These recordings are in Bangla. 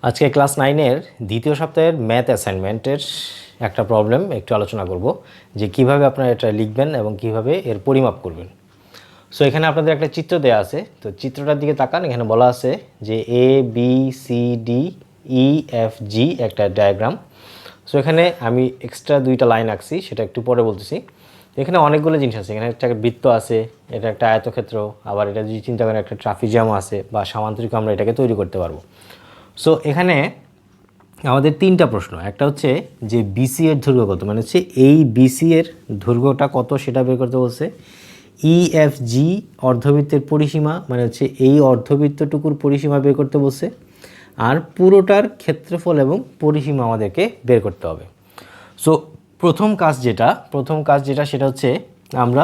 আজকে ক্লাস 9 এর দ্বিতীয় সপ্তাহের ম্যাথ অ্যাসাইনমেন্টের একটা প্রবলেম একটু আলোচনা করব যে কিভাবে আপনারা এটা লিখবেন এবং কিভাবে এর পরিমাপ করবেন। সো এখানে আপনাদের একটা চিত্র দেয়া আছে, তো চিত্রটার দিকে তাকান। এখানে বলা আছে যে A B C D E F G একটা ডায়াগ্রাম। সো এখানে আমি এক্সট্রা দুইটা লাইন আঁকছি, সেটা একটু পরে বলতেছি। এখানে অনেকগুলো জিনিস আছে, এখানে একটা বৃত্ত আছে, এটা একটা আয়তক্ষেত্র, আবার এটা যদি চিন্তা করেন একটা ট্রাফিজিয়াম আছে বা সামান্তরিক আমরা এটাকে তৈরি করতে পারবো। সো এখানে আমাদের তিনটা প্রশ্ন, একটা হচ্ছে যে বিসি এর দৈর্ঘ্য কত, মানে হচ্ছে এই বিসি এর দৈর্ঘ্যটা কত সেটা বের করতে বলছে। ইএফজি অর্ধবৃত্তের পরিসীমা, মানে হচ্ছে এই অর্ধবৃত্তটুকুর পরিসীমা বের করতে বলছে। আর পুরোটার ক্ষেত্রফল এবং পরিসীমা আমাদেরকে বের করতে হবে। সো প্রথম কাজ যেটা সেটা হচ্ছে আমরা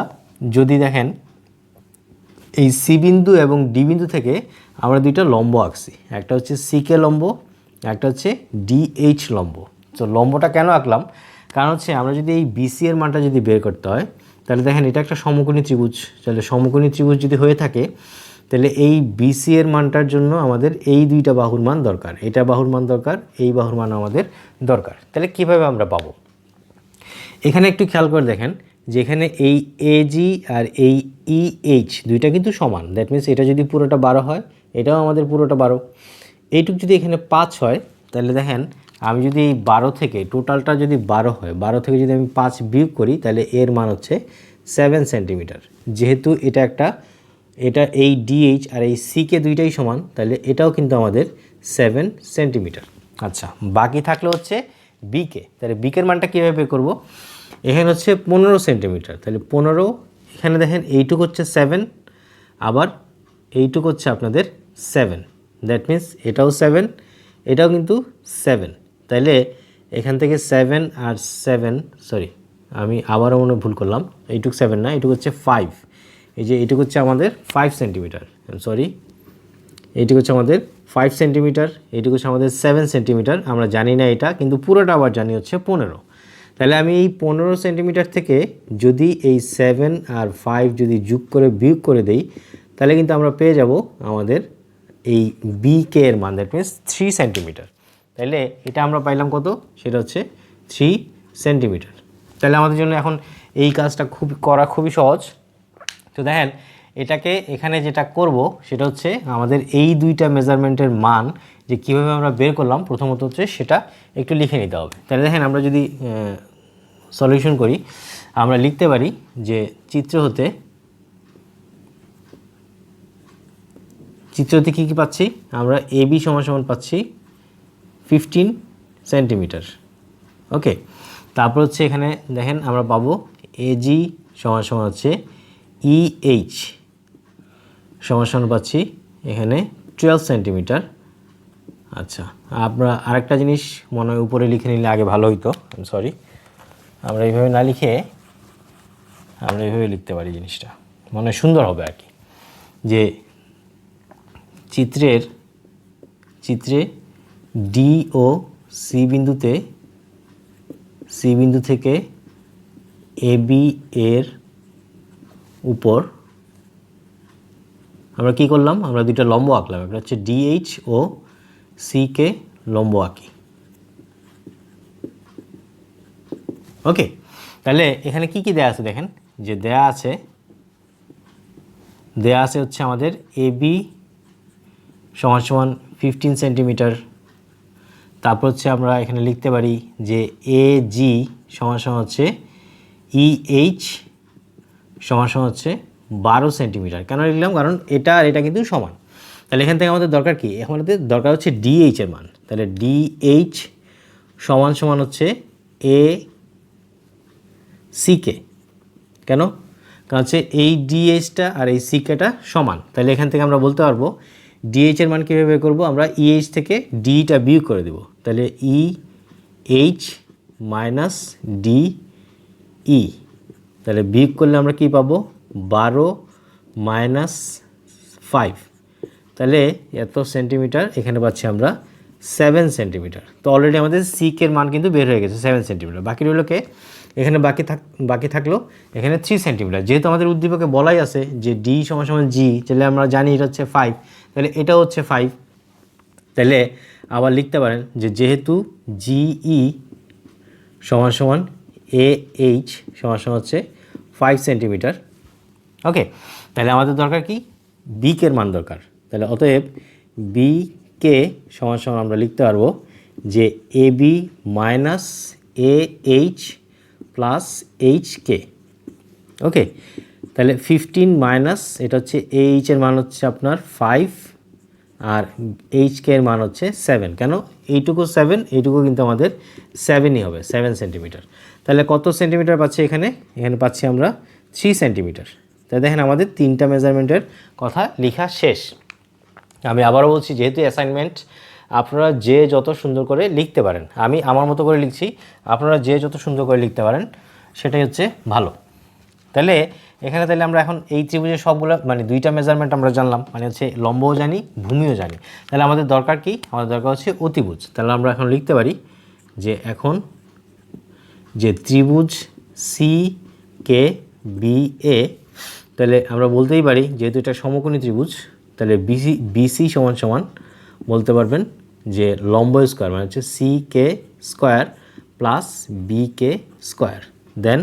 যদি দেখেন এই সি বিন্দু এবং ডি বিন্দু থেকে আমরা দুইটা লম্ব আঁকছি, একটা হচ্ছে সিকে লম্ব, একটা হচ্ছে ডিএইচ লম্ব। তো লম্বটা কেন আঁকলাম, কারণ হচ্ছে আমরা যদি এই বিসি এর মানটা যদি বের করতে হয় তাহলে দেখেন এটা একটা সমকোণী ত্রিভুজ, তাহলে সমকোণী ত্রিভুজ যদি হয়ে থাকে তাহলে এই বিসি এর মানটার জন্য আমাদের এই দুইটা বাহুর মান দরকার, এটা বাহুর মান দরকার, এই বাহুর মান আমাদের দরকার। তাহলে কিভাবে আমরা পাবো, এখানে একটু খেয়াল করে দেখেন যে এখানে এই এজি আর এই ইএইচ দুইটা কিন্তু সমান। দ্যাট মিনস এটা যদি পুরোটা 12 হয়, এটাও আমাদের পুরোটা 12। এইটুক যদি এখানে 5 হয় তাহলে দেখেন আমি যদি এই 12 থেকে টোটালটা যদি 12 হয়, 12 থেকে যদি আমি 5 বিয়োগ করি তাহলে এর মান হচ্ছে 7 সেন্টিমিটার। যেহেতু এটা এই ডিএইচ আর এই সিকে দুইটাই সমান, তাহলে এটাও কিন্তু আমাদের 7 সেন্টিমিটার। আচ্ছা, বাকি থাকলে হচ্ছে বিকে। তাহলে বিকের মানটা কীভাবে বের করবো, এখানে হচ্ছে 15 সেন্টিমিটার, তাহলে 15, এখানে দেখেন এইটুক হচ্ছে 7, আবার এইটুক হচ্ছে আপনাদের 7। দ্যাট মিন্স এটাও 7, এটাও কিন্তু 7। তাইলে এখান থেকে 7 আর 7, সরি আমি আবারও মনে ভুল করলাম, এইটুক 7 না, এইটুক হচ্ছে 5। এই যে এইটুক হচ্ছে আমাদের 5 সেন্টিমিটার, সরি এইটুকু হচ্ছে আমাদের 5 সেন্টিমিটার, এইটুকু হচ্ছে আমাদের 7 সেন্টিমিটার। আমরা জানি না এটা, কিন্তু পুরোটা আবার জানি হচ্ছে 15। তাহলে আমি এই 15 সেন্টিমিটার থেকে যদি এই 7 আর 5 যদি যোগ করে বিয়োগ করে দেই তাহলে কিন্তু আমরা পেয়ে যাব আমাদের এই বিকে এর মান, দ্যাট মিনস 3 সেন্টিমিটার। তাহলে এটা আমরা পাইলাম কত, সেটা হচ্ছে 3 সেন্টিমিটার। তাহলে আমাদের জন্য এখন এই কাজটা খুবই সহজ। তো দেখেন এটাকে এখানে যেটা করব সেটা হচ্ছে আমাদের এই দুইটা মেজারমেন্টের মান যে কীভাবে আমরা বের করলাম, প্রথমত হচ্ছে সেটা একটু লিখে নিতে হবে। তাহলে দেখেন আমরা যদি সলিউশন করি, আমরা লিখতে পারি যে চিত্র হতে কী কী পাচ্ছি, আমরা এবি সমান পাচ্ছি 15 সেন্টিমিটার। ওকে, তারপর হচ্ছে এখানে দেখেন আমরা পাবো এজি সমান হচ্ছে ইএইচ সমান পাচ্ছি এখানে 12 সেন্টিমিটার। আচ্ছা, আমরা আরেকটা জিনিস মনে হয় উপরে লিখে নিলে আগে ভালো হইতো, সরি আমরা এইভাবে না লিখে আমরা এইভাবে লিখতে পারি, জিনিসটা মনে হয় সুন্দর হবে আর কি। যে চিত্রে ডি ও সি বিন্দু থেকে এবি এর উপর আমরা কি করলাম, আমরা দুইটা লম্ব আঁকলাম, একটা হচ্ছে ডিএইচ ও সিকে লম্ব আঁকি। ওকে, তাহলে এখানে কি দেয়া আছে দেখেন, যে দেয়া আছে হচ্ছে আমাদের এবি সমান 15 সেন্টিমিটার। তারপর হচ্ছে আমরা এখানে লিখতে পারি যে এজি সমান হচ্ছে ইএইচ সমান হচ্ছে 12 সেন্টিমিটার। কেন লিখলাম, কারণ এটা আর এটা কিন্তু সমান। তাহলে এখান থেকে আমাদের দরকার কি, আমাদের দরকার হচ্ছে ডিএইচ এর মান। তাহলে ডিএইচ সমান হচ্ছে এ সিকে। কেন, কারণ হচ্ছে এই ডিএইচটা আর এই সিকেটা সমান। তাহলে এখান থেকে আমরা বলতে পারবো ডিএইচ এর মান কীভাবে বের করবো, আমরা ইএইচ থেকে ডিটা বিয়োগ করে দেব। তাহলে ইএইচ মাইনাস ডিই, তাহলে বিয়োগ করলে আমরা কি পাবো, 12 মাইনাস 5, তাহলে এত সেন্টিমিটার, এখানে পাচ্ছি আমরা 7 সেন্টিমিটার। তো অলরেডি আমাদের সিকের মান কিন্তু বের হয়ে গেছে 7 সেন্টিমিটার। বাকি রইল কে, এখানে বাকি থাকলো এখানে 3 সেন্টিমিটার। যেহেতু আমাদের উদ্দীপকে বলাই আছে যে ডি সমান জি, তাহলে আমরা জানি এটা হচ্ছে 5, তাহলে এটাও হচ্ছে 5। তাহলে আবার লিখতে পারেন যে যেহেতু জিই সমান সমান এ এইচ সমান সমান হচ্ছে 5 সেন্টিমিটার। ওকে, তাহলে আমাদের দরকার কি, বি কের মান দরকার। তাহলে অতএব বি কে সমান সমান আমরা লিখতে পারবো যে A B minus A H plus H K. Okay, তাহলে 15 মাইনাস এটা হচ্ছে এইচের মান হচ্ছে আপনার 5 আর এইচ কে এর মান হচ্ছে 7। কেন এইটুকু 7, এইটুকু কিন্তু আমাদের 7ই হবে, 7 সেন্টিমিটার। তাহলে কত সেন্টিমিটার পাচ্ছি এখানে? এখানে পাচ্ছি আমরা 3 সেন্টিমিটার। তাই দেখেন আমাদের 3টা মেজারমেন্টের কথা লেখা শেষ। আমি আবারও বলছি, যেহেতু অ্যাসাইনমেন্ট আপনারা যে যত সুন্দর করে লিখতে পারেন, আমি আমার মতো করে লিখছি, আপনারা যে যত সুন্দর করে লিখতে পারেন সেটাই হচ্ছে ভালো। তাহলে এখানে তাহলে আমরা এখন এই ত্রিভুজের সবগুলো মানে 2টা মেজারমেন্ট আমরা জানলাম, মানে হচ্ছে লম্বও জানি ভূমিও জানি। তাহলে আমাদের দরকার কি? আমাদের দরকার হচ্ছে অতিভুজ। তাহলে আমরা এখন লিখতে পারি যে এখন যে ত্রিভুজ সি কে বি এ, তাহলে আমরা বলতেই পারি যেহেতু এটা সমকোণী ত্রিভুজ, তাহলে বিসি সমান সমান বলতে পারবেন যে লম্ব স্কোয়ার মানে হচ্ছে C K square plus B কে স্কোয়ার। দেন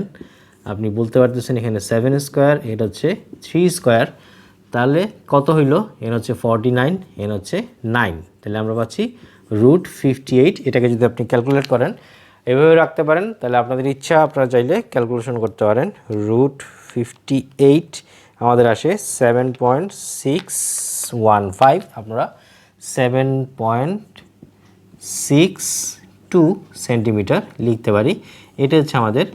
আপনি বলতে পারতেছেন এখানে 7 স্কোয়ার, এটা হচ্ছে 3 স্কোয়ার, তাহলে কত হইল? এন হচ্ছে 49, এন হচ্ছে 9। তাহলে আমরা পাচ্ছি √58। এটাকে যদি আপনি ক্যালকুলেট করেন এভাবে রাখতে পারেন, তাহলে আপনাদের ইচ্ছা আপনারা চাইলে ক্যালকুলেশন করতে পারেন। √58 আমাদের আসে 7.615, আমরা 7.62 সেন্টিমিটার লিখতে পারি। এটা হচ্ছে আমাদের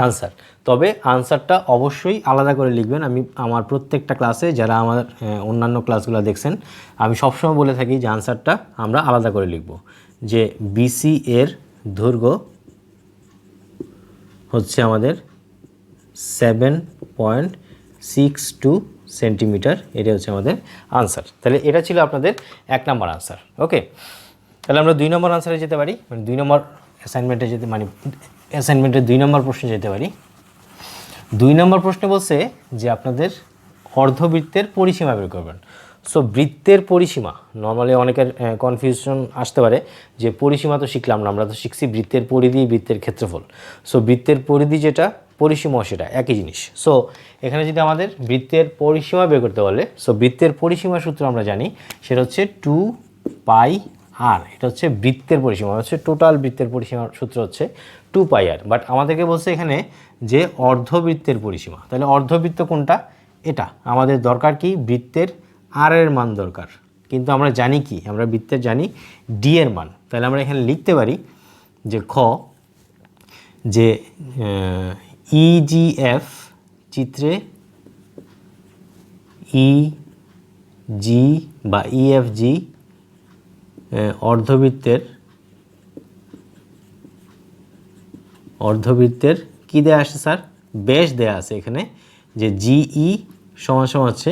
আনসার। তবে আনসারটা অবশ্যই আলাদা করে লিখবেন। আমি আমার প্রত্যেকটা ক্লাসে, যারা আমার অন্যান্য ক্লাসগুলো দেখছেন, আমি সবসময় বলে থাকি যে আনসারটা আমরা আলাদা করে লিখব। যে বিসি এর দৈর্ঘ্য হচ্ছে আমাদের 7.62 সেন্টিমিটার, এটা হচ্ছে আমাদের আনসার। তাহলে এটা ছিল আপনাদের 1 নম্বর আনসার। ওকে, তাহলে আমরা 2 নম্বর আনসারে যেতে পারি, মানে 2 নম্বর অ্যাসাইনমেন্টে যেতে, মানে অ্যাসাইনমেন্টের 2 নম্বর প্রশ্নে যেতে পারি। 2 নম্বর প্রশ্নে বলছে যে আপনাদের অর্ধবৃত্তের পরিসীমা বের করবেন। সো বৃত্তের পরিসীমা, নর্মালি অনেকের কনফিউশন আসতে পারে যে পরিসীমা তো শিখলাম না, আমরা তো শিখছি বৃত্তের পরিধি, বৃত্তের ক্ষেত্রফল। সো বৃত্তের পরিধি যেটা, পরিসীমা সেটা একই জিনিস। সো এখানে যদি আমাদের বৃত্তের পরিসীমা বের করতে বলে, সো বৃত্তের পরিসীমা সূত্র আমরা জানি, সেটা হচ্ছে 2πr। এটা হচ্ছে বৃত্তের পরিসীমা, হচ্ছে টোটাল বৃত্তের পরিসীমার সূত্র হচ্ছে 2πr। বাট আমাদেরকে বলছে এখানে যে অর্ধবৃত্তের পরিসীমা। তাহলে অর্ধবৃত্ত কোনটা? এটা আমাদের দরকার কি, বৃত্তের আর এর মান দরকার। কিন্তু আমরা জানি কি, আমরা বৃত্তের জানি ডি এর মান। তাহলে আমরা এখানে লিখতে পারি যে খ, যে ইজিএফ চিত্রে ইজি বা ইএফজি অর্ধবৃত্তের কি দেয়া আসে স্যার? ব্যাস দেয়া আছে এখানে, যে জিই সমান সমান হচ্ছে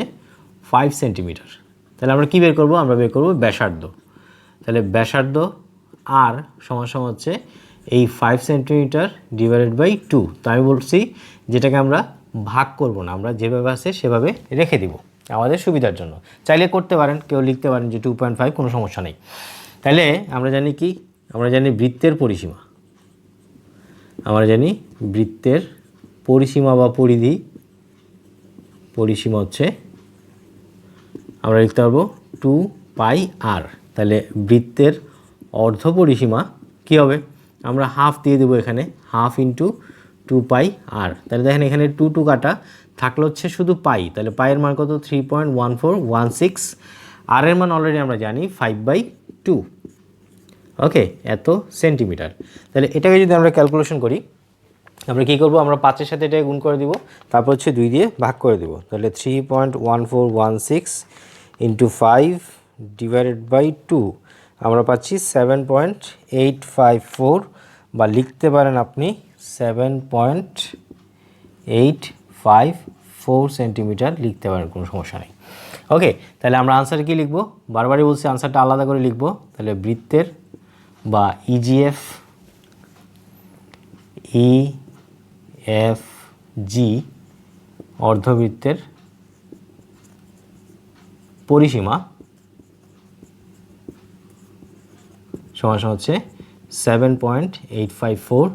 5 সেন্টিমিটার। তাহলে আমরা কি বের করব? আমরা বের করব ব্যাসার্ধ। তাহলে ব্যাসার্ধ আর সমান সমান হচ্ছে এই 5 সেন্টিমিটার ডিভাইডেড বাই 2। তো আমি বলছি যেটাকে আমরা ভাগ করব না, আমরা যেভাবে আছে সেভাবে রেখে দিব আমাদের সুবিধার জন্য। চাইলে করতে পারেন, কেউ লিখতে পারেন যে 2.5, কোনো সমস্যা নেই। তাহলে আমরা জানি কি, আমরা জানি বৃত্তের পরিসীমা, আমরা জানি বৃত্তের পরিসীমা বা পরিসীমা হচ্ছে, আমরা লিখতে পারবো 2πr। তাহলে বৃত্তের অর্ধ পরিসীমা কী হবে? আমরা হাফ দিয়ে দেবো এখানে, হাফ ইন্টু 2πr। তাহলে দেখেন এখানে 2 কাটা থাকলে হচ্ছে শুধু পাই। তাহলে পাইয়ের মান কত? 3.1416। আর এর মান অলরেডি আমরা জানি 5/2। ওকে, এত সেন্টিমিটার। তাহলে এটাকে যদি আমরা ক্যালকুলেশন করি, আমরা কী করবো? আমরা 5-এর সাথে এটাকে গুণ করে দিব, তারপর হচ্ছে 2 দিয়ে ভাগ করে দেবো। তাহলে 3.1416 ইন্টু 5 ডিভাইডেড বাই 2 আমরা পাচ্ছি 7.854, বা লিখতে পারেন আপনি 7.854 সেন্টিমিটার লিখতে পারেন, কোনো সমস্যা নেই। ওকে, তাহলে আমরা আনসারে কী লিখবো? বারবারই বলছি আনসারটা আলাদা করে লিখবো। তাহলে বৃত্তের বা ইজিএফ ইএফজি অর্ধবৃত্তের পরিসীমা সমান সমান হচ্ছে 7.854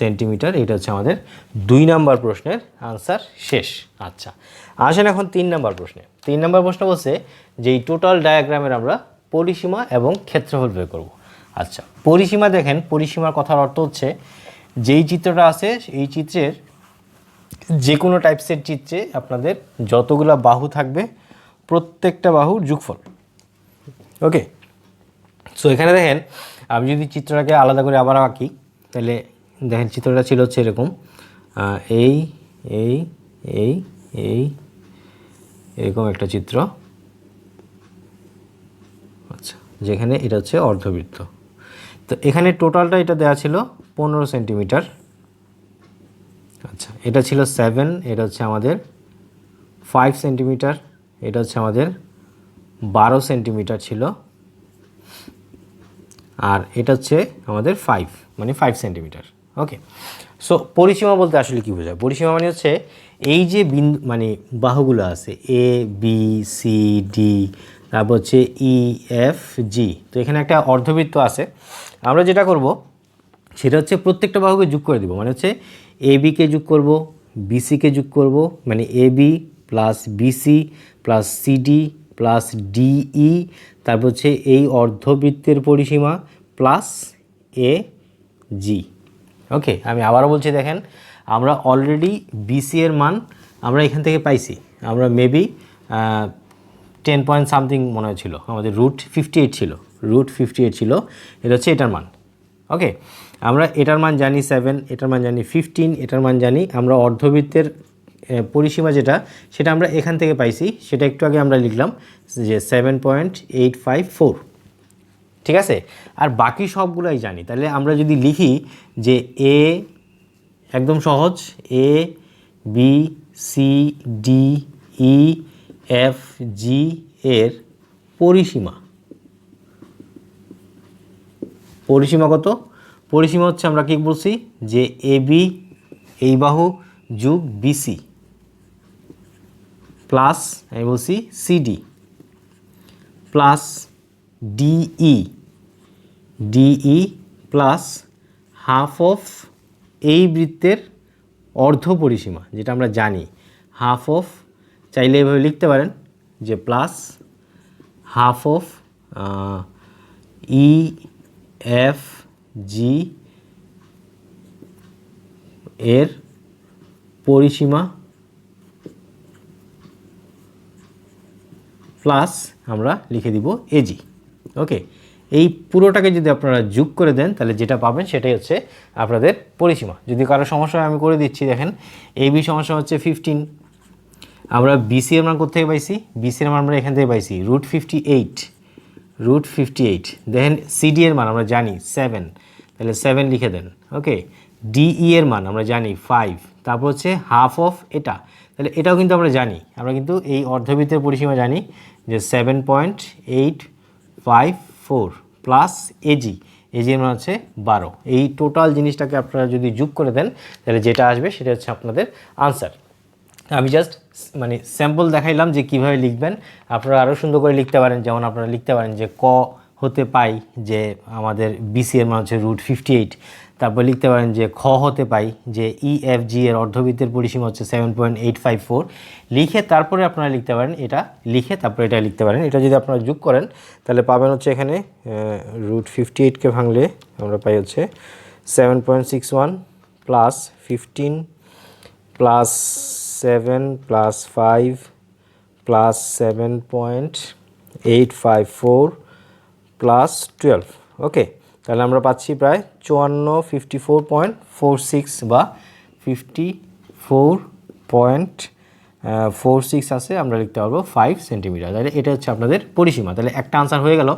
সেন্টিমিটার। এটা হচ্ছে আমাদের 2 নম্বর প্রশ্নের আনসার শেষ। আচ্ছা, আসেন এখন 3 নম্বর প্রশ্নে। 3 নম্বর প্রশ্ন বলছে যে এই টোটাল ডায়াগ্রামের আমরা পরিসীমা এবং ক্ষেত্রফল বের করব। আচ্ছা, পরিসীমা দেখেন, পরিসীমার কথার অর্থ হচ্ছে যেই চিত্রটা আছে এই চিত্রের যে কোনো টাইপসের চিত্রে আপনাদের যতগুলো বাহু থাকবে প্রত্যেকটা বাহুর যোগফল। ওকে, সো এখানে দেখেন আমি যদি চিত্রটাকে আলাদা করে আবার আঁকি তাহলে দেখেন চিত্রটা ছিল হচ্ছে এরকম, এই এই এই এই এরকম একটা চিত্র। আচ্ছা, যেখানে এটা হচ্ছে অর্ধবৃত্ত। তো এখানে টোটালটা এটা দেওয়া ছিল 15 সেন্টিমিটার। আচ্ছা, এটা ছিল 7, এটা হচ্ছে আমাদের 5 সেন্টিমিটার, এটা হচ্ছে আমাদের 12 সেন্টিমিটার ছিল, আর এটা হচ্ছে আমাদের 5 মানে 5 সেন্টিমিটার। ওকে, সো পরিসীমা বলতে আসলে কী বোঝায়? পরিসীমা মানে হচ্ছে এই যে বিন্দু মানে বাহুগুলো আছে এ বি সি ডি, তারপর হচ্ছে ই এফ জি। তো এখানে একটা অর্ধবৃত্ত আছে, আমরা যেটা করব সেটা হচ্ছে প্রত্যেকটা বাহুকে যোগ করে দেবো। মানে হচ্ছে এ বিকে যোগ করব, বিসিকে যোগ করব, মানে A B plus BC plus CD plus DE, তারপর হচ্ছে এই অর্ধবৃত্তের পরিসীমা প্লাস এ জি। ওকে, আমি আবারও বলছি, দেখেন আমরা অলরেডি বিসি এর মান আমরা এখান থেকে পাইছি। আমরা মেবি 10 পয়েন্ট সামথিং মনে হয়েছিল, আমাদের √58 ছিল, √58 ছিল, এটা হচ্ছে এটার মান। ওকে, আমরা এটার মান জানি 7, এটার মান জানি 15, এটার মান জানি। আমরা অর্ধবৃত্তের পরিসীমা যেটা সেটা আমরা এখান থেকে পাইছি, সেটা একটু আগে আমরা লিখলাম যে 7.854। ঠিক আছে, আর বাকি সবগুলাই জানি। তাহলে আমরা যদি লিখি যে এ, একদম সহজ, A B C D E F G এর পরিসীমা, পরিসীমা কত? পরিসীমা হচ্ছে আমরা কি বলছি যে এ বি এই বাহু যোগ বিসি প্লাস আমি বলছি CD plus DE, DE plus half of এই বৃত্তের অর্ধ পরিসীমা যেটা আমরা জানি, হাফ অফ, চাইলে এভাবে লিখতে পারেন যে plus half of E F G এর পরিসীমা প্লাস আমরা লিখে দিব এজি। ওকে, এই পুরোটাকে যদি আপনারা যোগ করে দেন তাহলে যেটা পাবেন সেটাই হচ্ছে আপনাদের পরিসীমা। যদি কারো সমস্যা হয় আমি করে দিচ্ছি, দেখেন এই বি সমস্যা হচ্ছে 15, আমরা বিসি এর মান কোথা থেকে পাইছি? বিসি এর মান আমরা এখান থেকে পাইছি √58, √58। দেখেন সিডি এর মান আমরা জানি 7, তাহলে 7 লিখে দেন। ওকে, ডিই এর মান আমরা জানি 5, তারপর হচ্ছে হাফ অফ এটা, তাহলে এটাও কিন্তু আমরা জানি, আমরা কিন্তু এই অর্ধবৃত্তের পরিসীমা জানি যে 7.854 প্লাস এজি, এজি এর মান হচ্ছে 12। এই টোটাল জিনিসটাকে আপনারা যদি যোগ করে দেন তাহলে যেটা আসবে সেটা হচ্ছে আপনাদের আনসার। আমি জাস্ট মানে স্যাম্পল দেখাইলাম যে কিভাবে লিখবেন, আপনারা আরও সুন্দর করে লিখতে পারেন। যেমন আপনারা লিখতে পারেন যে ক হতে পাই যে আমাদের বিসি এর মান হচ্ছে √58, তারপর লিখতে পারেন যে খ হতে পাই যে ইএফজি এর অর্ধবৃত্তের পরিসীমা হচ্ছে 7.854, লিখে তারপরে আপনারা লিখতে পারেন এটা, লিখে তারপরে এটা লিখতে পারেন। এটা যদি আপনারা যোগ করেন তাহলে পাবেন হচ্ছে এখানে √58কে ভাঙলে আমরা পাই হচ্ছে 7.61 plus 15 plus 7 plus 5 plus 7.854 plus 12। ওকে, তাহলে আমরা পাচ্ছি প্রায় 54 বা 54.46 আছে, আমরা লিখতে পারবো 5 সেন্টিমিটার। তাহলে এটা হচ্ছে আপনাদের পরিসীমা। তাহলে একটা আনসার হয়ে গেল।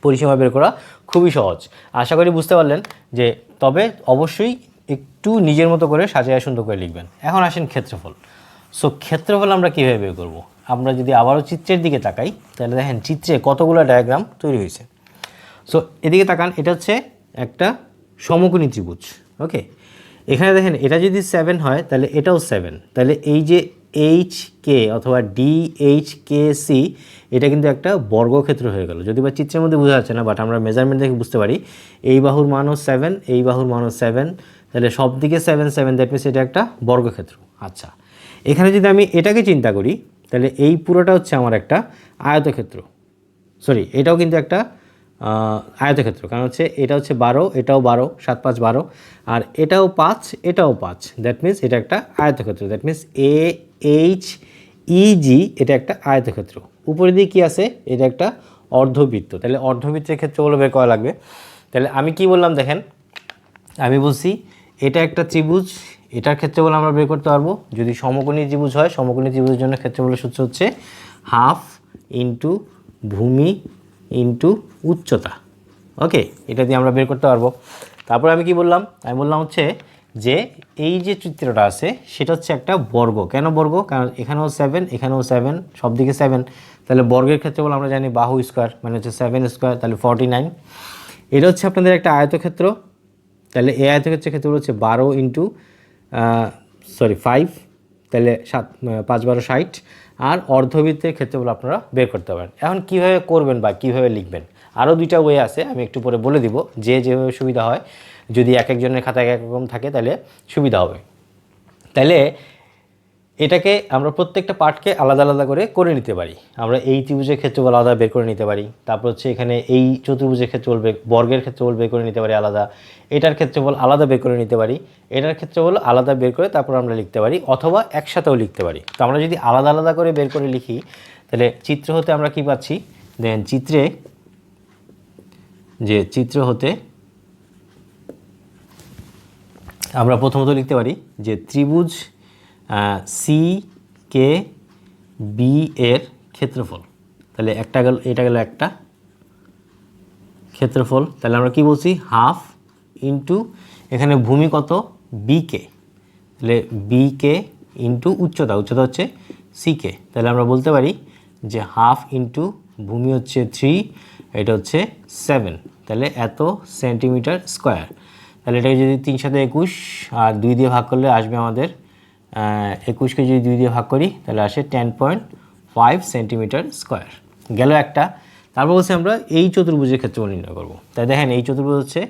পরিসীমা বের করা খুবই সহজ, আশা করি বুঝতে পারলেন। যে তবে অবশ্যই একটু নিজের মতো করে সাজিয়ে সুন্দর করে লিখবেন। এখন আসেন ক্ষেত্রফল। সো ক্ষেত্রফল আমরা কীভাবে বের করবো? আমরা যদি আবারও চিত্রের দিকে তাকাই তাহলে দেখেন চিত্রে কতগুলো ডায়াগ্রাম তৈরি হয়েছে। সো এদিকে তাকান, এটা হচ্ছে একটা সমকোণী ত্রিভুজ। ওকে, এখানে দেখেন এটা যদি 7 হয় তাহলে এটাও 7, তাহলে এই যে এইচ কে অথবা DHKC এটা কিন্তু একটা বর্গক্ষেত্র হয়ে গেল। যদি বা চিত্রের মধ্যে বোঝা যাচ্ছে না, বাট আমরা মেজারমেন্ট দেখে বুঝতে পারি এই বাহুর মানও 7, এই বাহুর মানও 7, তাহলে সব দিকে 7 7, দ্যাট মিনস এটা একটা বর্গক্ষেত্র। আচ্ছা, এখানে যদি আমি এটাকে চিন্তা করি তাহলে এই পুরোটা হচ্ছে আমার একটা আয়তক্ষেত্র, সরি এটাও কিন্তু একটা আয়তক্ষেত্র, কারণ হচ্ছে এটা হচ্ছে 12, এটাও 12, 7 5 12, আর এটাও 5, এটাও 5, দ্যাট মিনস এটা একটা আয়তক্ষেত্র। দ্যাট মিনস AHEG এটা একটা আয়তক্ষেত্র। উপরে দিয়ে কী আছে? এটা একটা অর্ধবৃত্ত। তাহলে অর্ধবৃত্তের ক্ষেত্রগুলো বের করা লাগবে। তাহলে আমি কি বললাম দেখেন, আমি বলছি এটা একটা ত্রিভুজ, এটার ক্ষেত্রফল আমরা বের করতে পারবো। যদি সমকোণী ত্রিভুজ হয়, সমকোণী ত্রিভুজের জন্য ক্ষেত্রফলের সূত্র হচ্ছে হাফ ইন্টু ভূমি ইন্টু উচ্চতা। ওকে, এটা দিয়ে আমরা বের করতে পারবো। তারপরে আমি কি বললাম? আমি বললাম হচ্ছে যে এই যে চিত্রটা আছে সেটা হচ্ছে একটা বর্গ। কেন বর্গ? কারণ এখানেও 7, এখানেও 7, সব দিকে 7, তাহলে বর্গের ক্ষেত্রফল আমরা জানি বাহু স্কোয়ার মানে হচ্ছে 7 স্কোয়ার, তাহলে 49। এটা হচ্ছে আপনাদের একটা আয়তক্ষেত্র, তাহলে এই আয়তক্ষেত্রের ক্ষেত্রফল হচ্ছে 12 ইন্টু 5, তাহলে 5 12 60। আর অর্ধবৃত্তের ক্ষেত্রফল আপনারা বের করতে পারেন। এখন কীভাবে করবেন বা কীভাবে লিখবেন, আরও দুইটা ওয়ে আছে, আমি একটু পরে বলে দিব, যে যেভাবে সুবিধা হয়। যদি এক একজনের খাতায় এক রকম থাকে তাহলে সুবিধা হবে। তাহলে এটাকে আমরা প্রত্যেকটা পার্টকে আলাদা আলাদা করে নিতে পারি। আমরা এই ত্রিভুজের ক্ষেত্রফল আলাদা বের করে নিতে পারি, তারপর হচ্ছে এখানে এই চতুর্ভুজের ক্ষেত্রফল বর্গের ক্ষেত্রফল বের করে নিতে পারি আলাদা, এটার ক্ষেত্রফল আলাদা বের করে নিতে পারি, এটার ক্ষেত্রফল আলাদা বের করে তারপর আমরা লিখতে পারি, অথবা একসাথেও লিখতে পারি। তো আমরা যদি আলাদা আলাদা করে বের করে লিখি তাহলে চিত্র হতে আমরা কি পাচ্ছি? দেন চিত্র হতে আমরা প্রথমত লিখতে পারি যে ত্রিভুজ CKB এর ক্ষেত্রফল। তাহলে একটা গেল, এটা গেল একটা ক্ষেত্রফল। তাহলে আমরা কি বলছি? হাফ ইন্টু এখানে ভূমি কত? BK, তাহলে BK ইন্টু উচ্চতা, উচ্চতা হচ্ছে CK। তাহলে আমরা বলতে পারি যে হাফ ইন্টু ভূমি হচ্ছে 3, এটা হচ্ছে 7, তাহলে এত সেন্টিমিটার স্কোয়ার। তাহলে এটাকে যদি 3 সাথে 21 আর 2 দিয়ে ভাগ করলে আসবে আমাদের 21কে যদি 2 দিয়ে ভাগ করি তাহলে আসে 10.5 সেন্টিমিটার স্কোয়ার। গেল একটা। তারপর বলছি আমরা এই চতুর্ভুজের ক্ষেত্রফল নির্ণয় করব। তাই দেখেন এই চতুর্ভুজ হচ্ছে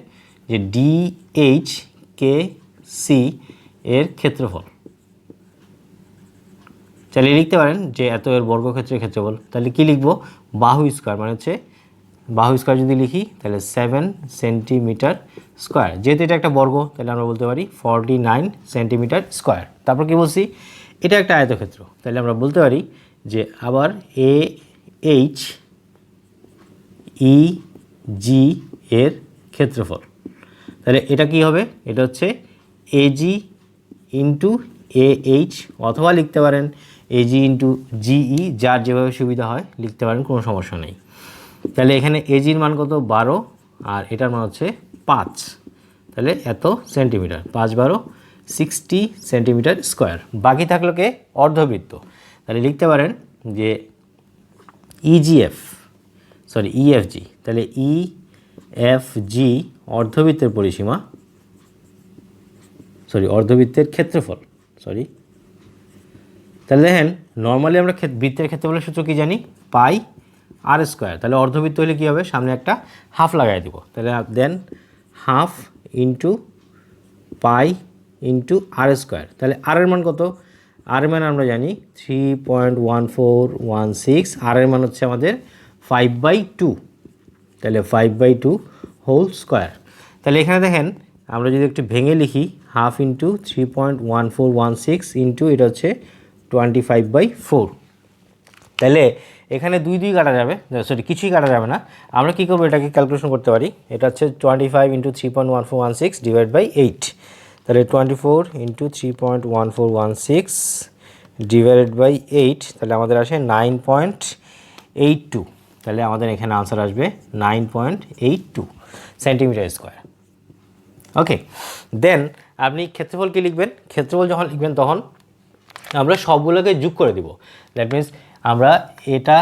যে DHKC এর ক্ষেত্রফল। চাইলে লিখতে পারেন যে এত এর বর্গক্ষেত্রের ক্ষেত্রফল। তাহলে কি লিখবো? বাহু স্কোয়ার মানে হচ্ছে বাহু স্কোয়ার যদি লিখি তাহলে 7 সেন্টিমিটার স্কোয়ার। যেহেতু এটা একটা বর্গ তাহলে আমরা বলতে পারি 49 সেন্টিমিটার স্কোয়ার। তারপর কি বলছি? এটা একটা আয়তক্ষেত্র, তাহলে আমরা বলতে পারি যে আবার AHEG এর ক্ষেত্রফল। তাহলে এটা কি হবে? এটা হচ্ছে AG ইন্টু AH, অথবা লিখতে পারেন AG ইন্টু GE, যার যেভাবে সুবিধা হয় লিখতে পারেন, কোনো সমস্যা নেই। তাহলে এখানে AGর মান কত? 12, আর এটার মান হচ্ছে 5, তাহলে এত সেন্টিমিটার, 5 12 60 সেন্টিমিটার স্কোয়ার। বাকি থাকলো কে? অর্ধবৃত্ত। তাহলে লিখতে পারেন যে EFG, তাহলে EFG অর্ধবৃত্তের পরিসীমা, অর্ধবৃত্তের ক্ষেত্রফল, তাহলে দেখেন নর্মালি আমরা বৃত্তের ক্ষেত্রফলের সূত্র কি জানি? পাই আর স্কোয়ার। তাহলে অর্ধবৃত্ত হলে কী হবে? সামনে একটা হাফ লাগাই দেবো। তাহলে দেন হাফ ইন্টু পাই ইন্টু আর স্কোয়ার। তাহলে আর এর মান কত? আর এর মান আমরা জানি 3.1416, আর এর মান হচ্ছে আমাদের 5/2, তাহলে 5/2 হোল স্কোয়ার। তাহলে এখানে দেখেন আমরা যদি একটু ভেঙে লিখি, হাফ ইন্টু 3.1416 ইন্টু এটা হচ্ছে 25/4। তাহলে এখানে 2 2 কাটা যাবে, কিছুই কাটা যাবে না। আমরা কী করবো? এটাকে ক্যালকুলেশন করতে পারি। এটা হচ্ছে 25 ইন্টু 3.1416 ডিভাইড বাই 8, তাহলে 24 ইন্টু 3.1416 ডিভাইডেড বাই 8, তাহলে আমাদের আসে 9.82। তাহলে আমাদের এখানে আনসার আসবে 9.82 সেন্টিমিটার স্কোয়ার। ওকে, দেন আপনি ক্ষেত্রফল কি লিখবেন? ক্ষেত্রফল যখন লিখবেন তখন আমরা সবগুলোকে যোগ করে দিব। দ্যাট মিনস আমরা এটা,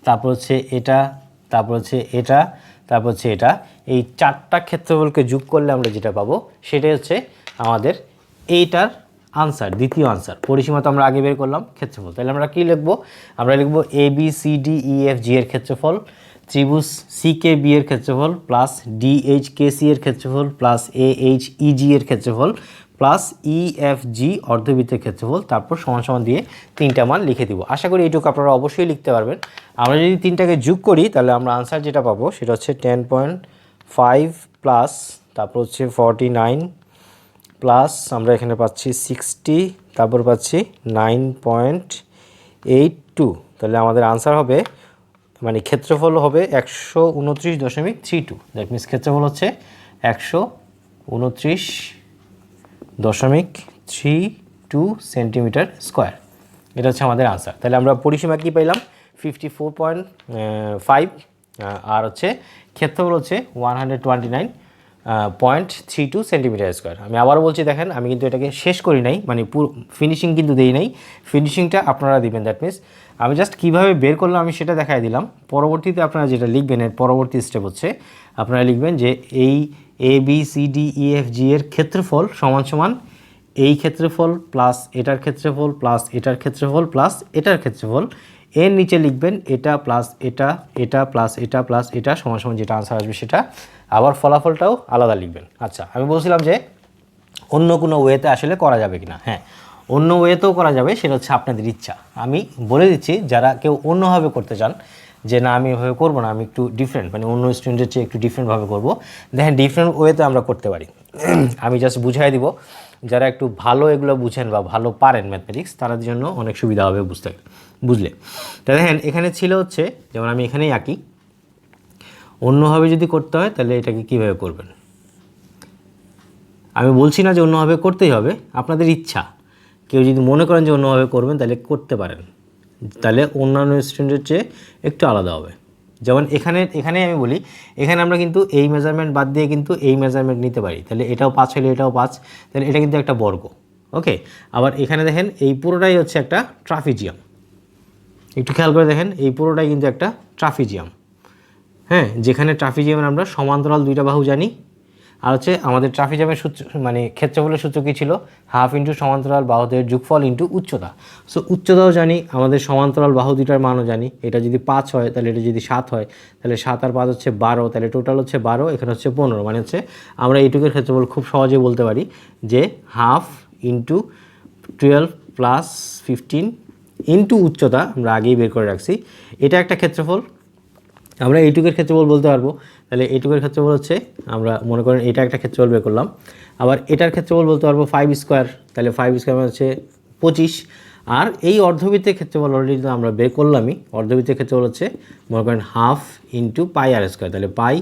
তারপর হচ্ছে এটা, তারপর হচ্ছে এটা, তারপর হচ্ছে এটা, এই 4টা ক্ষেত্রফলকে যোগ করলে আমরা যেটা পাবো সেটাই হচ্ছে আমাদের এইটার আনসার, দ্বিতীয় আনসার। পরিসীমা তো আমরা আগে বের করলাম, ক্ষেত্রফল। তাহলে আমরা কি লিখবো? আমরা লিখবো ABCDEFG এর ক্ষেত্রফল, ত্রিভুজ CKB এর ক্ষেত্রফল প্লাস DHKC এর ক্ষেত্রফল প্লাস AHEG এর ক্ষেত্রফল প্লাস EFG অর্ধবৃত্তের ক্ষেত্রফল, তারপর সমান সমান দিয়ে তিনটা মান লিখে দিব। আশা করি এইটুকু আপনারা অবশ্যই লিখতে পারবেন। আমরা যদি তিনটাকে যোগ করি তাহলে আমরা আনসার যেটা পাবো সেটা হচ্ছে 10.5 প্লাস তারপর হচ্ছে 49 প্লাস আমরা এখানে পাচ্ছি 60, তারপর পাচ্ছি 9.82। তাহলে আমাদের আনসার হবে, মানে ক্ষেত্রফল হবে 129.32। দ্যাট মিনস ক্ষেত্রফল হচ্ছে 129.32 সেন্টিমিটার স্কোয়ার। এটা হচ্ছে আমাদের আনসার। তাহলে আমরা পরিসীমা কী পাইলাম? 54.5 আর হচ্ছে ক্ষেত্রফল হচ্ছে 129.32 সেন্টিমিটার স্কোয়ার। আমি আবারও বলছি, দেখেন আমি কিন্তু এটাকে শেষ করি নাই, মানে পুরো ফিনিশিং কিন্তু দেই নাই, ফিনিশিংটা আপনারা দিবেন। দ্যাট মিনস আমি জাস্ট কীভাবে বের করলাম আমি সেটা দেখাই দিলাম। পরবর্তীতে আপনারা যেটা লিখবেন, এর পরবর্তী স্টেপ হচ্ছে আপনারা লিখবেন যে এই ABCDEFG এর ক্ষেত্রফল সমান সমান এই ক্ষেত্রফল প্লাস এটার ক্ষেত্রফল প্লাস এটার ক্ষেত্রফল প্লাস এটার ক্ষেত্রফল, এর নিচে লিখবেন এটা প্লাস এটা, এটা প্লাস এটা প্লাস এটা সমান সমান যেটা আনসার আসবে সেটা, আবার ফলাফলটাও আলাদা লিখবেন। আচ্ছা, আমি বলছিলাম যে অন্য কোনো ওয়েতে আসলে করা যাবে কিনা। হ্যাঁ, অন্য ওয়েতেও করা যাবে, সেটা হচ্ছে আপনাদের ইচ্ছা। আমি বলে দিচ্ছি, যারা কেউ অন্যভাবে করতে চান যে না আমি এভাবে করবো না, আমি একটু ডিফারেন্ট, মানে অন্য স্টুডেন্টের চেয়ে একটু ডিফারেন্টভাবে করবো, দেখেন ডিফারেন্ট ওয়েতে আমরা করতে পারি। আমি জাস্ট বুঝাই দিব, যারা একটু ভালো এগুলো বুঝেন বা ভালো পারেন ম্যাথমেটিক্স, তাদের জন্য অনেক সুবিধা হবে বুঝলে। তা দেখেন এখানে ছিল হচ্ছে, যেমন আমি এখানেই আঁকি, অন্যভাবে যদি করতে হয় তাহলে এটাকে কীভাবে করবেন। আমি বলছি না যে অন্যভাবে করতেই হবে, আপনাদের ইচ্ছা। কেউ যদি মনে করেন যে অন্যভাবে করবেন তাহলে করতে পারেন, তাহলে অন্যান্য স্টুডেন্টের চেয়ে একটু আলাদা হবে। যেমন এখানে আমি বলি, এখানে আমরা কিন্তু এই মেজারমেন্ট বাদ দিয়ে কিন্তু এই মেজারমেন্ট নিতে পারি, তাহলে এটাও 5 হলে এটাও 5, তাহলে এটা কিন্তু একটা বর্গ। ওকে, আবার এখানে দেখেন এই পুরোটাই হচ্ছে একটা ট্রাপিজিয়াম। একটু খেয়াল করে দেখেন, এই পুরোটাই কিন্তু একটা ট্রাপিজিয়াম। হ্যাঁ, যেখানে ট্রাপিজিয়ামের আমরা সমান্তরাল দুইটা বাহু জানি, আর হচ্ছে আমাদের ট্রাপিজিয়ামের সূত্র, মানে ক্ষেত্রফলের সূত্র কী ছিল? হাফ ইন্টু সমান্তরাল বাহুদের যোগফল ইন্টু উচ্চতা। সো উচ্চতাও জানি, আমাদের সমান্তরাল বাহু দুইটার মানও জানি। এটা যদি 5 হয় তাহলে এটা যদি 7 হয়, তাহলে 7 আর 5 হচ্ছে 12, তাহলে টোটাল হচ্ছে 12, এখানে হচ্ছে 15। মানে হচ্ছে আমরা এইটুকুর ক্ষেত্রফল খুব সহজে বলতে পারি যে হাফ ইন্টু 12 প্লাস 15 ইন্টু উচ্চতা, আমরা আগেই বের করে রাখছি, এটা একটা ক্ষেত্রফল। আমরা এইটুকের ক্ষেত্রফল বলতে পারবো, তাহলে এইটুকের ক্ষেত্রফল হচ্ছে, আমরা মনে করেন এটা একটা ক্ষেত্রফল বের করলাম। আবার এটার ক্ষেত্রফল বলতে পারবো 5 স্কোয়ার, তাহলে 5 স্কোয়ার মানে হচ্ছে 25। আর এই অর্ধবৃত্তের ক্ষেত্রফল অলরেডি তো আমরা বের করলামই, অর্ধবৃত্তের ক্ষেত্রফল হচ্ছে মনে করেন হাফ ইন্টু পাই আর স্কোয়ার, তাহলে পাই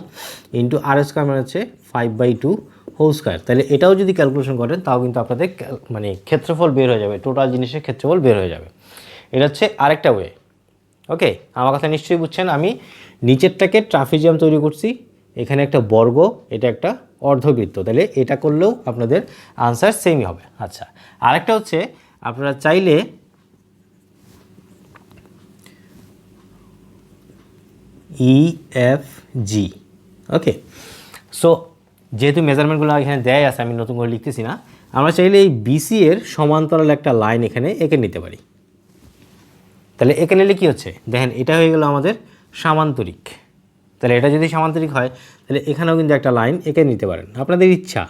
ইন্টু আর স্কোয়ার মানে হচ্ছে 5/2 হোল স্কোয়ার। তাহলে এটাও যদি ক্যালকুলেশন করেন তাও কিন্তু আপনাদের মানে ক্ষেত্রফল বের হয়ে যাবে, টোটাল জিনিসের ক্ষেত্রফল বের হয়ে যাবে। এটা হচ্ছে আরেকটা ওয়ে। ওকে, আমার কথা নিশ্চয়ই বুঝছেন। আমি নিচেরটাকে ট্রাপিজিয়াম তৈরি করছি, এখানে একটা বর্গ, এটা একটা অর্ধবৃত্ত, তাহলে এটা করলেও আপনাদের আনসার সেমই হবে। আচ্ছা, আরেকটা হচ্ছে আপনারা চাইলে EFG। ওকে, সো যেহেতু মেজারমেন্টগুলো এখানে দেয় আছে, আমি নতুন করে লিখতেছি না, আমরা চাইলে এই BC এর সমান্তরাল একটা লাইন এখানে এঁকে নিতে পারি। তাহলে এঁকে নিলে কী হচ্ছে, দেখেন এটা হয়ে গেল আমাদের সামান্তরিক। তাহলে এটা যদি সামান্তরিক হয় তাহলে এখানেও কিন্তু একটা লাইন এঁকে নিতে পারেন, আপনাদের ইচ্ছা।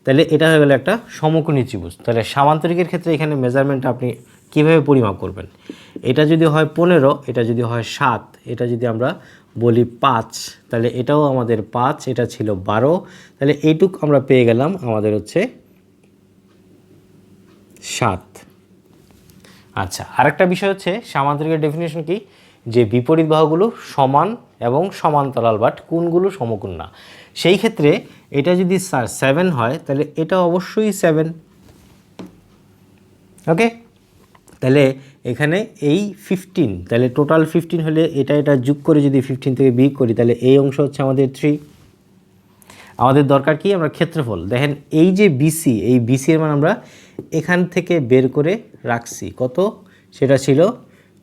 তাহলে এটা হয়ে গেল একটা সমকোণী ত্রিভুজ। তাহলে সামান্তরিকের ক্ষেত্রে এখানে মেজারমেন্টটা আপনি কীভাবে পরিমাপ করবেন? এটা যদি হয় 15, এটা যদি হয় 7, এটা যদি আমরা বলি 5, তাহলে এটাও আমাদের 5, এটা ছিল 12, তাহলে এইটুক আমরা পেয়ে গেলাম আমাদের হচ্ছে 7। আচ্ছা, আরেকটা বিষয় হচ্ছে সামান্তরিকের ডেফিনেশন কি, যে বিপরীত বাহুগুলো সমান এবং সমান্তরাল, বাট কোণগুলো সমকোণ না। সেই ক্ষেত্রে এটা যদি 7 হয় তাহলে এটা অবশ্যই 7। ওকে, তাহলে এখানে এই 15, তাহলে টোটাল 15 হলে এটা যোগ করে যদি 15 থেকে বিয়োগ করি তাহলে এই অংশ হচ্ছে আমাদের 3। আমাদের দরকার কি, আমরা ক্ষেত্রফল। দেখেন এই যে BC, এই BC এর মান আমরা এখান থেকে বের করে রাখছি কত, সেটা ছিল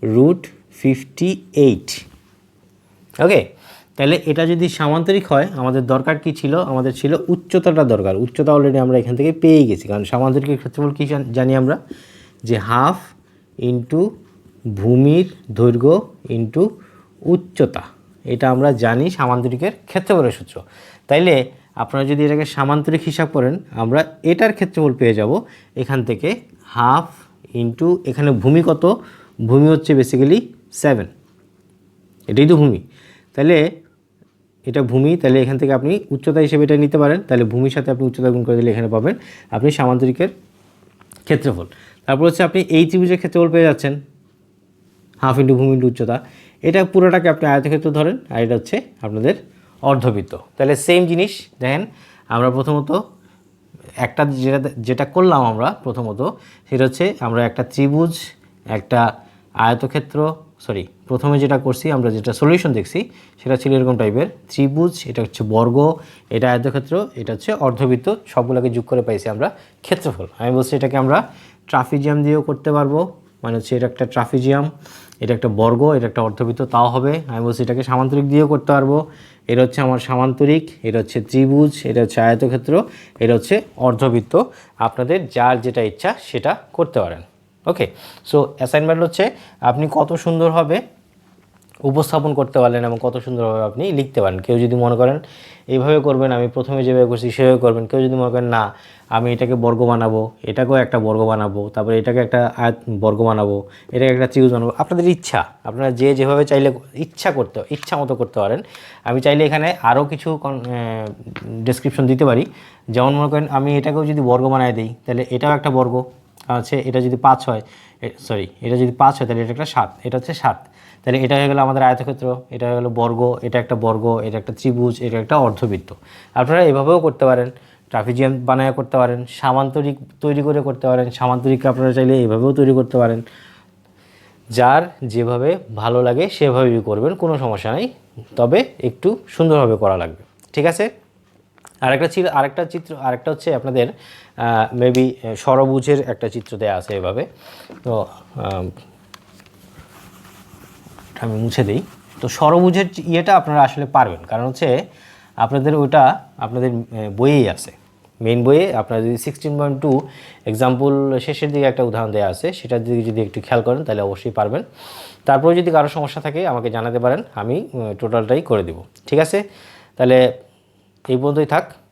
√58। ওকে, তাহলে এটা যদি সামান্তরিক হয় আমাদের দরকার কি ছিল, আমাদের ছিল উচ্চতাটা দরকার। উচ্চতা অলরেডি আমরা এখান থেকে পেয়ে গেছি, কারণ সামান্তরিকের ক্ষেত্রফল কী জানি আমরা, যে হাফ ইন্টু ভূমির দৈর্ঘ্য ইন্টু উচ্চতা, এটা আমরা জানি সামান্তরিকের ক্ষেত্রফলের সূত্র। তাইলে আপনারা যদি এটাকে সামান্তরিক হিসাব করেন আমরা এটার ক্ষেত্রফল পেয়ে যাব এখান থেকে হাফ ইন্টু, এখানে ভূমি কত, ভূমি হচ্ছে বেসিক্যালি 7, এটাই তো ভূমি। তাহলে এটা ভূমি, তাহলে এখান থেকে আপনি উচ্চতা হিসেবে এটা নিতে পারেন। তাহলে ভূমির সাথে আপনি উচ্চতা গুণ করে দিলে এখানে পাবেন আপনি সামান্তরিকের ক্ষেত্রফল। তারপর হচ্ছে আপনি এই ত্রিভুজের ক্ষেত্রফল পেয়ে যাচ্ছেন হাফ ইন্টু ভূমি ইন্টু উচ্চতা। এটা পুরোটাকে আপনি আয়তক্ষেত্র ধরেন, আর এটা হচ্ছে আপনাদের অর্ধবৃত্ত। তাহলে সেম জিনিস দেখেন, আমরা প্রথমত একটা যেটা করলাম আমরা প্রথমত, সেটা হচ্ছে আমরা একটা ত্রিভুজ, একটা আয়তক্ষেত্র, প্রথমে যেটা করছি আমরা, যেটা সলিউশন দেখছি সেটা ছিল এরকম টাইপের, ত্রিভুজ, এটা হচ্ছে বর্গ, এটা আয়তক্ষেত্র, এটা হচ্ছে অর্ধবৃত্ত, সবগুলোকে যোগ করে পাইছি আমরা ক্ষেত্রফল। আমি বলছি এটাকে আমরা ট্রাপিজিয়াম দিয়েও করতে পারবো, মানে হচ্ছে এটা একটা ট্রাপিজিয়াম, এটা একটা বর্গ, এটা একটা অর্ধবৃত্ত, তাও হবে। আমি বলছি এটাকে সামান্তরিক দিয়েও করতে পারবো, এটা হচ্ছে আমার সামান্তরিক, এটা হচ্ছে ত্রিভুজ, এটা হচ্ছে আয়তক্ষেত্র, এটা হচ্ছে অর্ধবৃত্ত। আপনাদের যার যেটা ইচ্ছা সেটা করতে পারেন। ওকে, সো অ্যাসাইনমেন্ট হচ্ছে আপনি কত সুন্দরভাবে উপস্থাপন করতে পারলেন এবং কত সুন্দরভাবে আপনি লিখতে পারেন। কেউ যদি মনে করেন এইভাবে করবেন, আমি প্রথমে যেভাবে করছি সেভাবে করবেন। কেউ যদি মনে করেন না আমি এটাকে বর্গ বানাবো, এটাকেও একটা বর্গ বানাবো, তারপরে এটাকে একটা বর্গ বানাবো, এটাকে একটা ত্রিভুজ বানাবো, আপনাদের ইচ্ছা, আপনারা যেভাবে চাইলে ইচ্ছা মতো করতে পারেন। আমি চাইলে এখানে আরও কিছু ডেসক্রিপশন দিতে পারি। যেমন মনে করেন আমি এটাকেও যদি বর্গ বানায় দিই, তাহলে এটাও একটা বর্গ আছে, এটা যদি 5 হয়, এটা যদি 5 হয় তাহলে এটা একটা 7, এটা হচ্ছে 7। তাহলে এটা হয়ে গেলো আমাদের আয়তক্ষেত্র, এটা হয়ে গেলো বর্গ, এটা একটা বর্গ, এটা একটা ত্রিভুজ, এটা একটা অর্ধবৃত্ত। আপনারা এভাবেও করতে পারেন, ট্রাপিজিয়াম বানায় করতে পারেন, সামান্তরিক তৈরি করে করতে পারেন, সামান্তরিককে আপনারা চাইলে এভাবেও তৈরি করতে পারেন। যার যেভাবে ভালো লাগে সেভাবেই করবেন, কোনো সমস্যা নেই, তবে একটু সুন্দরভাবে করা লাগবে। ঠিক আছে। আরেকটা হচ্ছে আপনাদের মেবি ষড়ভুজের একটা চিত্র দেয়া আছে এভাবে, তো আমি মুছে দিই। তো ষড়ভুজের ইয়েটা আপনারা আসলে পারবেন, কারণ হচ্ছে আপনাদের ওটা আপনাদের বইয়েই আছে, মেইন বইয়ে। আপনারা যদি 16.2 এক্সাম্পল শেষের দিকে একটা উদাহরণ দেওয়া আছে, সেটার দিকে যদি একটু খেয়াল করেন তাহলে অবশ্যই পারবেন। তারপরে যদি কারো সমস্যা থাকে আমাকে জানাতে পারেন, আমি টোটালটাই করে দেব। ঠিক আছে, তাহলে এই পর্যন্তই থাক।